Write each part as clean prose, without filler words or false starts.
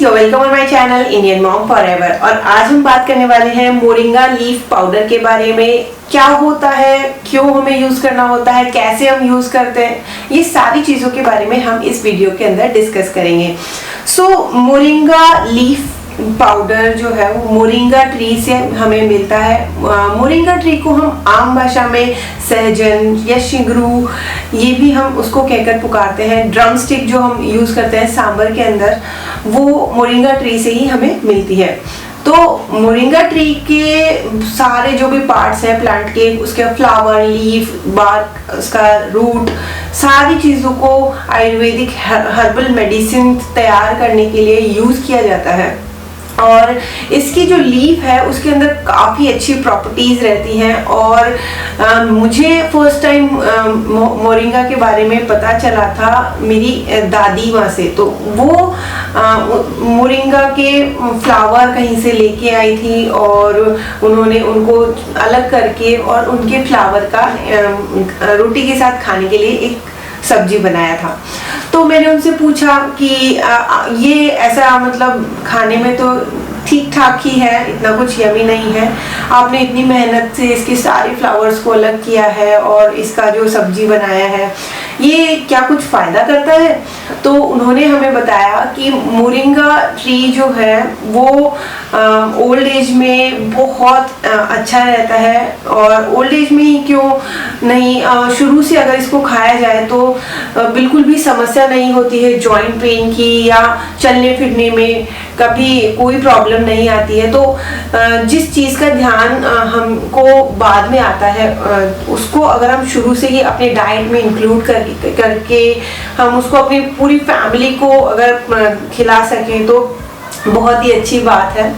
Guys, you welcome on my channel Indian mom forever. और आज हम बात करने वाले हैं मोरिंगा लीफ पाउडर के बारे में। क्या होता है, क्यों हमें यूज करना होता है, कैसे हम यूज करते हैं, ये सारी चीजों के बारे में हम इस वीडियो के अंदर डिस्कस करेंगे। मोरिंगा लीफ पाउडर जो है वो मोरिंगा ट्री से हमें मिलता है। मोरिंगा ट्री को हम आम भाषा में सहजन या शिंगरू, ये भी हम उसको कहकर पुकारते हैं। ड्रम स्टिक जो हम यूज करते हैं सांबर के अंदर, वो मोरिंगा ट्री से ही हमें मिलती है। तो मोरिंगा ट्री के सारे जो भी पार्ट्स हैं प्लांट के, उसके फ्लावर, लीफ, बार्क, उसका रूट, सारी चीज़ों को आयुर्वेदिक हर्बल मेडिसिन तैयार करने के लिए यूज़ किया जाता है। और इसकी जो लीफ है उसके अंदर काफ़ी अच्छी प्रॉपर्टीज़ रहती हैं। और मुझे फर्स्ट टाइम मोरिंगा के बारे में पता चला था मेरी दादी माँ से। तो वो मोरिंगा के फ्लावर कहीं से लेके आई थी और उन्होंने उनको अलग करके और उनके फ्लावर का रोटी के साथ खाने के लिए एक सब्जी बनाया था। तो मैंने उनसे पूछा कि ये ऐसा मतलब खाने में तो ठीक ठाक ही है, इतना कुछ यमी नहीं है, आपने इतनी मेहनत से इसके सारे फ्लावर्स को अलग किया है और इसका जो सब्जी बनाया है, ये क्या कुछ फ़ायदा करता है? तो उन्होंने हमें बताया कि मोरिंगा ट्री जो है वो ओल्ड एज में बहुत अच्छा रहता है। और ओल्ड एज में ही क्यों नहीं, शुरू से अगर इसको खाया जाए तो बिल्कुल भी समस्या नहीं होती है जॉइंट पेन की, या चलने फिरने में कभी कोई प्रॉब्लम नहीं आती है। तो जिस चीज़ का ध्यान हमको बाद में आता है, उसको अगर हम शुरू से ही अपने डाइट में इंक्लूड करके हम उसको अपनी पूरी फैमिली को अगर खिला सकें तो बहुत ही अच्छी बात है।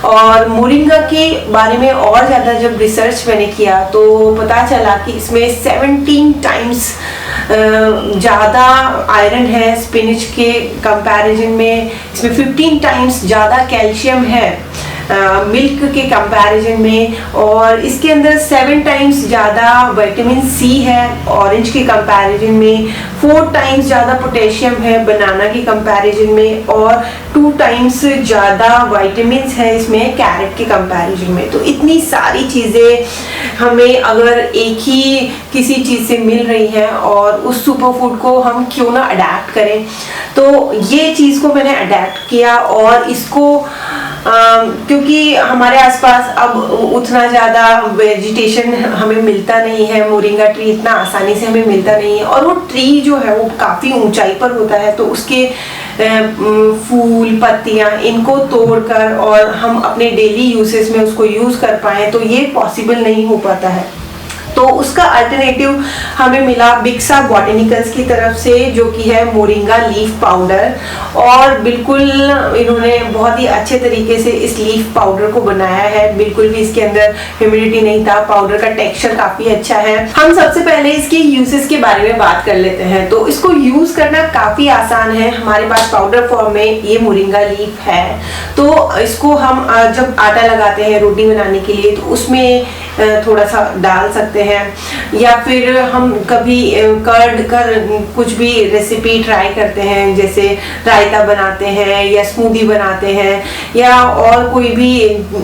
और मोरिंगा के बारे में और ज़्यादा जब रिसर्च मैंने किया तो पता चला कि इसमें 17 टाइम्स ज़्यादा आयरन है स्पिनच के कंपैरिजन में। इसमें 15 टाइम्स ज़्यादा कैल्शियम है मिल्क के कंपैरिजन में। और इसके अंदर 7 टाइम्स ज़्यादा विटामिन सी है ऑरेंज के कंपैरिजन में, 4 टाइम्स ज़्यादा पोटेशियम है बनाना के कंपैरिजन में, और 2 टाइम्स ज़्यादा विटामिन्स है इसमें कैरेट के कंपैरिजन में। तो इतनी सारी चीज़ें हमें अगर एक ही किसी चीज़ से मिल रही है और उस सुपर फूड को हम क्यों ना अडेप्ट करें। तो ये चीज़ को मैंने अडेप्ट किया और इसको क्योंकि हमारे आसपास अब उतना ज़्यादा वेजिटेशन हमें मिलता नहीं है, मोरिंगा ट्री इतना आसानी से हमें मिलता नहीं है, और वो ट्री जो है वो काफ़ी ऊंचाई पर होता है। तो उसके फूल, पत्तियां, इनको तोड़कर और हम अपने डेली यूसेस में उसको यूज़ कर पाएँ तो ये पॉसिबल नहीं हो पाता है। तो उसका अल्टरनेटिव हमें मिला बिक्सा बॉटेनिकल्स की तरफ से, जो कि है मोरिंगा लीफ पाउडर। और बिल्कुल इन्होंने बहुत ही अच्छे तरीके से इस लीफ पाउडर को बनाया है, बिल्कुल भी इसके अंदर ह्यूमिडिटी नहीं था, पाउडर का टेक्सचर काफ़ी अच्छा है। हम सबसे पहले इसके यूजेस के बारे में बात कर लेते हैं। तो इसको यूज़ करना काफ़ी आसान है। हमारे पास पाउडर फॉर्म में ये मोरिंगा लीफ है, तो इसको हम जब आटा लगाते हैं रोटी बनाने के लिए तो उसमें थोड़ा सा डाल सकते हैं, या फिर हम कभी कर्ड कर कुछ भी रेसिपी ट्राई करते हैं, जैसे रायता बनाते हैं या स्मूदी बनाते हैं या और कोई भी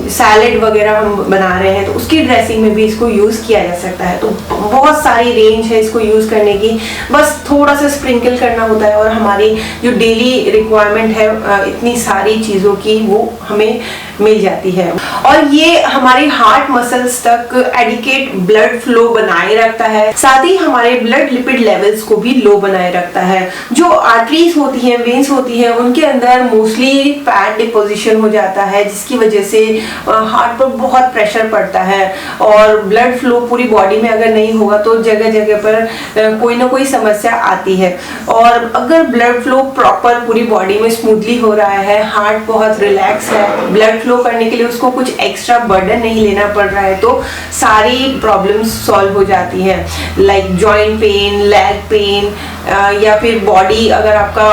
सैलेड वगैरह हम बना रहे हैं तो उसकी ड्रेसिंग में भी इसको यूज़ किया जा सकता है। तो बहुत सारी रेंज है इसको यूज़ करने की, बस थोड़ा सा स्प्रिंकल करना होता है और हमारी जो डेली रिक्वायरमेंट है इतनी सारी चीज़ों की वो हमें मिल जाती है। और ये हमारे हार्ट मसल्स तक एडिकेट ब्लड फ्लो बनाए रखता है, साथ ही हमारे ब्लड लिपिड लेवल्स को भी लो बनाए रखता है। जो आर्टरीज होती हैं, वेन्स होती हैं, उनके अंदर मोस्टली फैट डिपोजिशन हो जाता है, जिसकी वजह से हार्ट पर बहुत प्रेशर पड़ता है और ब्लड फ्लो पूरी बॉडी में अगर नहीं होगा तो जगह जगह पर कोई ना कोई समस्या आती है। और अगर ब्लड फ्लो प्रॉपर पूरी बॉडी में स्मूथली हो रहा है, हार्ट बहुत रिलैक्स है, ब्लड फ्लो करने के लिए उसको कुछ एक्स्ट्रा बर्डन नहीं लेना पड़ रहा है, तो सारी प्रॉब्लम्स सॉल्व हो जाती हैं। Like joint pain, leg pain, या फिर बॉडी अगर आपका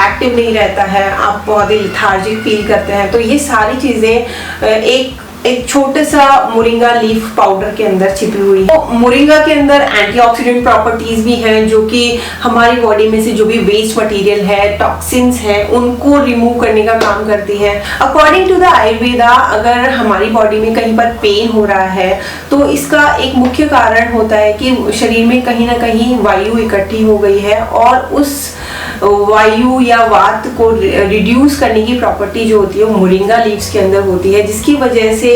एक्टिव नहीं रहता है, आप बहुत ही लेथार्जिक फील करते हैं, तो ये सारी चीज़ें एक एक छोटा सा मोरिंगा लीफ पाउडर के अंदर छिपी हुई है। तो मोरिंगा के अंदर एंटीऑक्सीडेंट प्रॉपर्टीज भी हैं जो कि हमारी बॉडी में से जो भी वेस्ट मटेरियल है, टॉक्सिन्स है, उनको रिमूव करने का काम करती है। अकॉर्डिंग टू द आयुर्वेदा, अगर हमारी बॉडी में कहीं पर पेन हो रहा है तो इसका एक मुख्य कारण होता है कि शरीर में कहीं ना कहीं वायु इकट्ठी हो गई है और उस वायु या वात को रिड्यूस करने की प्रॉपर्टी जो होती है वो मोरिंगा लीव्स के अंदर होती है, जिसकी वजह से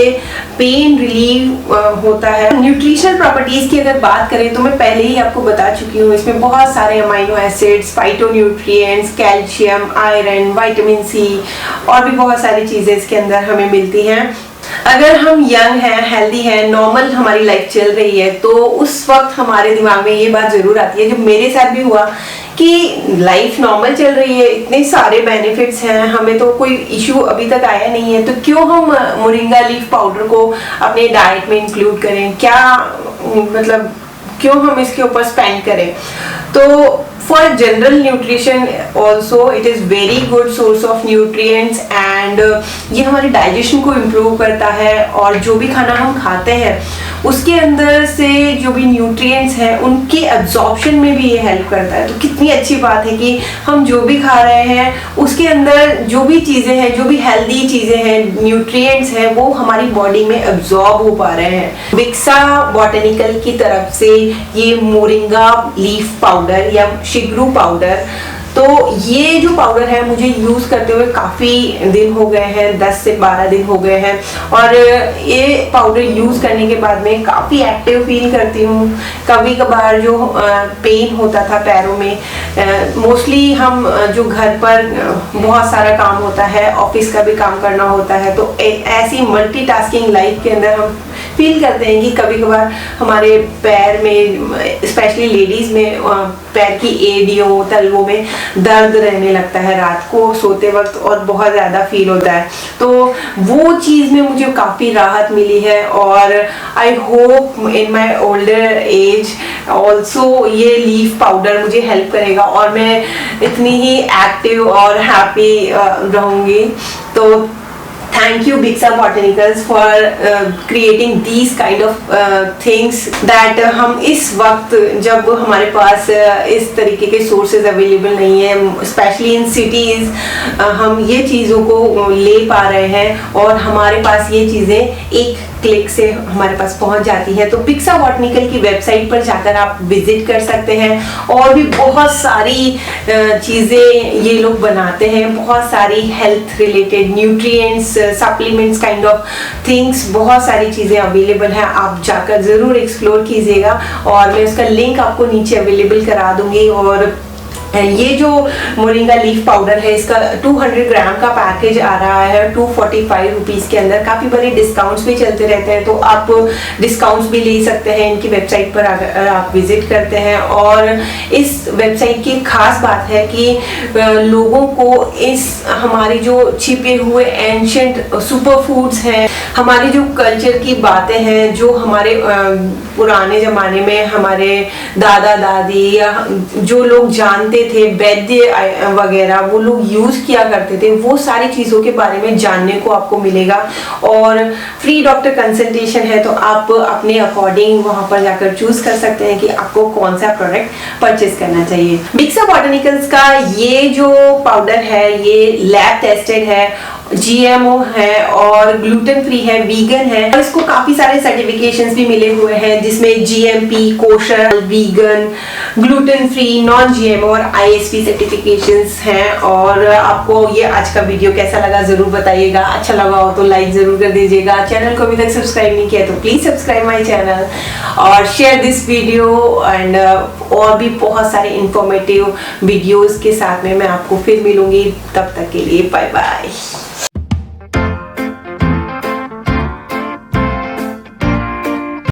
पेन रिलीव होता है। न्यूट्रिशनल प्रॉपर्टीज की अगर बात करें तो मैं पहले ही आपको बता चुकी हूँ, इसमें बहुत सारे amino acids, phytonutrients, calcium, iron, vitamin C और भी बहुत सारी चीजें इसके अंदर हमें मिलती हैं। अगर हम यंग हैं, हेल्दी हैं, नॉर्मल हमारी लाइफ चल रही है तो उस वक्त हमारे दिमाग में ये बात जरूर आती है, जो मेरे साथ भी हुआ, कि लाइफ नॉर्मल चल रही है, इतने सारे बेनिफिट्स हैं, हमें तो कोई इशू अभी तक आया नहीं है, तो क्यों हम मोरिंगा लीफ पाउडर को अपने डाइट में इंक्लूड करें, क्या मतलब क्यों हम इसके ऊपर स्पेंड करें। तो for general nutrition also it is very good source of nutrients and ये हमारे डाइजेशन को इम्प्रूव करता है और जो भी खाना हम खाते हैं उसके अंदर से जो भी न्यूट्रिएंट्स हैं उनके एब्जॉर्प्शन में भी ये हेल्प करता है। तो कितनी अच्छी बात है कि हम जो भी खा रहे हैं उसके अंदर जो भी चीज़ें हैं, जो भी हेल्दी चीज़ें हैं, न्यूट्रिएंट्स हैं, वो हमारी बॉडी में एब्जॉर्ब हो पा रहे हैं। बिक्सा बॉटनिकल की तरफ से ये मोरिंगा लीफ पाउडर या शिग्रू पाउडर, तो ये जो पाउडर है मुझे यूज़ करते हुए काफ़ी दिन हो गए हैं, 10 से 12 दिन हो गए हैं और ये पाउडर यूज़ करने के बाद में काफ़ी एक्टिव फील करती हूँ। कभी कभार जो पेन होता था पैरों में, मोस्टली हम जो घर पर बहुत सारा काम होता है, ऑफिस का भी काम करना होता है, तो ऐसी मल्टीटास्किंग लाइफ के अंदर हम फील करते हैं कि कभी कभार हमारे पैर में, स्पेशली लेडीज़ में, पैर की एड़ियों, तलवों में दर्द रहने लगता है रात को सोते वक्त और बहुत ज़्यादा फील होता है। तो वो चीज़ में मुझे काफ़ी राहत मिली है और I hope in my older age also ये लीफ पाउडर मुझे हेल्प करेगा और मैं इतनी ही एक्टिव और हैप्पी रहूँगी। तो thank you Bixa Botanicals for creating these kind of things that हम इस वक्त जब हमारे पास इस तरीके के सोर्सेज अवेलेबल नहीं है, स्पेशली इन सिटीज़, हम ये चीज़ों को ले पा रहे हैं और हमारे पास ये चीज़ें एक क्लिक से हमारे पास पहुंच जाती है। तो बिक्सा बॉटनिकल की वेबसाइट पर जाकर आप विजिट कर सकते हैं और भी बहुत सारी चीज़ें ये लोग बनाते हैं, बहुत सारी health related nutrients, supplements kind of things, बहुत सारी चीज़ें अवेलेबल हैं। आप जाकर ज़रूर एक्सप्लोर कीजिएगा और मैं उसका लिंक आपको नीचे अवेलेबल करा दूंगी। और ये जो मोरिंगा लीफ पाउडर है इसका 200 ग्राम का पैकेज आ रहा है 245 रुपीज़ के अंदर। काफ़ी बड़े डिस्काउंट्स भी चलते रहते हैं, तो आप डिस्काउंट्स भी ले सकते हैं इनकी वेबसाइट पर अगर आप विजिट करते हैं। और इस वेबसाइट की खास बात है कि लोगों को इस हमारी जो छिपे हुए एंशिएंट सुपर फूड्स हैं, हमारी जो कल्चर की बातें हैं, जो हमारे पुराने ज़माने में हमारे दादा दादी या जो लोग जानते थे, वैद्य वगैरह, वो लोग यूज किया करते थे, वो सारी चीजों के बारे में जानने को आपको मिलेगा। और फ्री डॉक्टर कंसल्टेशन है, तो आप अपने अकॉर्डिंग वहां पर जाकर चूज कर सकते हैं कि आपको कौन सा प्रोडक्ट परचेज करना चाहिए। बिक्सा बॉटनिकल्स का ये जो पाउडर है ये लैब टेस्टेड है, GMO है और ग्लूटेन फ्री है, वीगन है और इसको काफी सारे सर्टिफिकेशंस भी मिले हुए हैं जिसमें GMP, kosher, vegan, gluten free, non GMO और ISP सर्टिफिकेशंस हैं। और आपको ये आज का वीडियो कैसा लगा जरूर बताइएगा। अच्छा लगा हो तो लाइक जरूर कर दीजिएगा। चैनल को अभी तक सब्सक्राइब नहीं किया तो प्लीज सब्सक्राइब माय चैनल और शेयर दिस वीडियो एंड और भी बहुत सारे इंफॉर्मेटिव वीडियोस के साथ में मैं आपको फिर मिलूंगी। तब तक के लिए बाय बाय।